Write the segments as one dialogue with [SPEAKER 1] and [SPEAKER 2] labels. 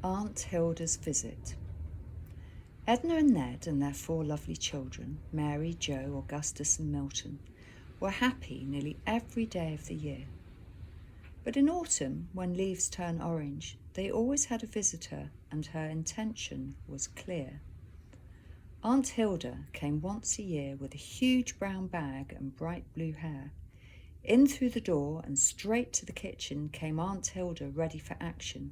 [SPEAKER 1] Aunt Hilda's visit. Edna and Ned and their 4 lovely children, Mary, Jo, Augustus and Milton, were happy nearly every day of the year. But in autumn, when leaves turn orange, they always had a visitor, and her intention was clear. Aunt Hilda came once a year with a huge brown bag and bright blue hair. In through the door and straight to the kitchen came Aunt Hilda, ready for action.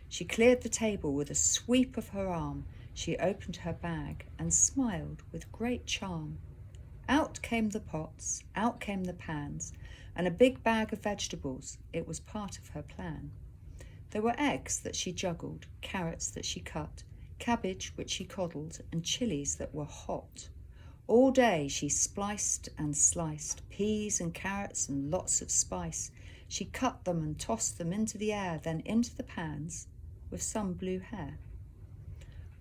[SPEAKER 1] She cleared the table with a sweep of her arm. She opened her bag and smiled with great charm. Out came the pots, out came the pans, and a big bag of vegetables. It was part of her plan. There were eggs that she juggled, carrots that she cut, cabbage which she coddled, and chilies that were hot. All day she spliced and sliced peas and carrots and lots of spice. She cut them and tossed them into the air, then into the pans with some blue hair.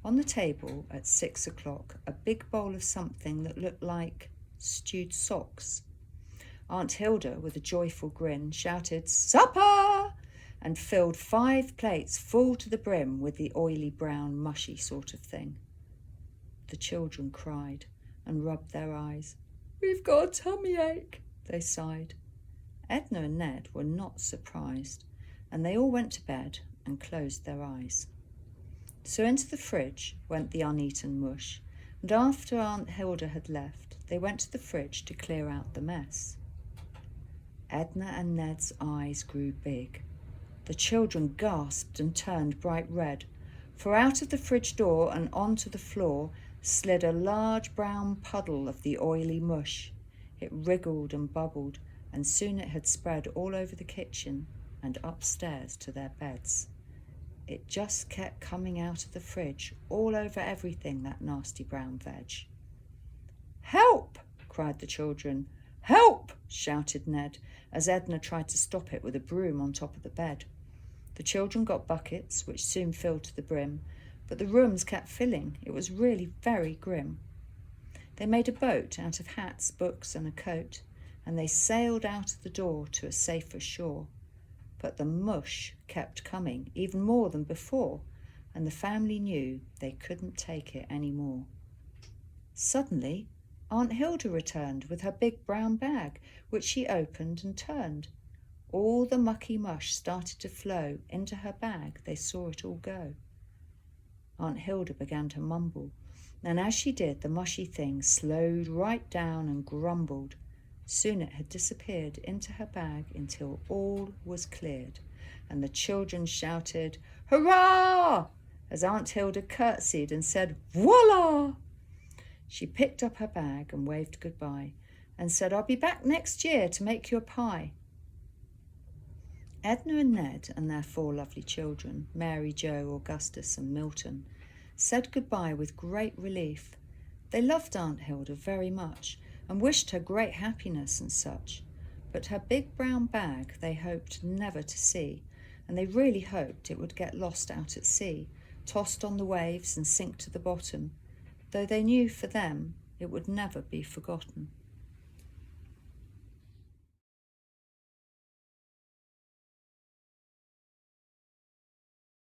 [SPEAKER 1] On the table at 6 o'clock, a big bowl of something that looked like stewed socks. Aunt Hilda, with a joyful grin, shouted, "Supper!" and filled 5 plates full to the brim with the oily, brown, mushy sort of thing. The children cried and rubbed their eyes. "We've got a tummy ache," they sighed. Edna and Ned were not surprised, and they all went to bed and closed their eyes. So into the fridge went the uneaten mush, and after Aunt Hilda had left, they went to the fridge to clear out the mess. Edna and Ned's eyes grew big. The children gasped and turned bright red, for out of the fridge door and onto the floor slid a large brown puddle of the oily mush. It wriggled and bubbled, and soon it had spread all over the kitchen and upstairs to their beds. It just kept coming out of the fridge, all over everything, that nasty brown veg. "Help!" cried the children. "Help!" shouted Ned, as Edna tried to stop it with a broom on top of the bed. The children got buckets, which soon filled to the brim, but the rooms kept filling. It was really very grim. They made a boat out of hats, books, and a coat, and they sailed out of the door to a safer shore. But the mush kept coming, even more than before, and the family knew they couldn't take it any more. Suddenly, Aunt Hilda returned with her big brown bag, which she opened and turned. All the mucky mush started to flow into her bag. They saw it all go. Aunt Hilda began to mumble, and as she did, the mushy thing slowed right down and grumbled. Soon it had disappeared into her bag until all was cleared, and the children shouted, "Hurrah!" as Aunt Hilda curtsied and said, "Voila!" She picked up her bag and waved goodbye and said, "I'll be back next year to make you a pie." Edna and Ned and their 4 lovely children, Mary, Jo, Augustus and Milton, said goodbye with great relief. They loved Aunt Hilda very much and wished her great happiness and such, but her big brown bag they hoped never to see, and they really hoped it would get lost out at sea, tossed on the waves and sink to the bottom, though they knew for them it would never be forgotten.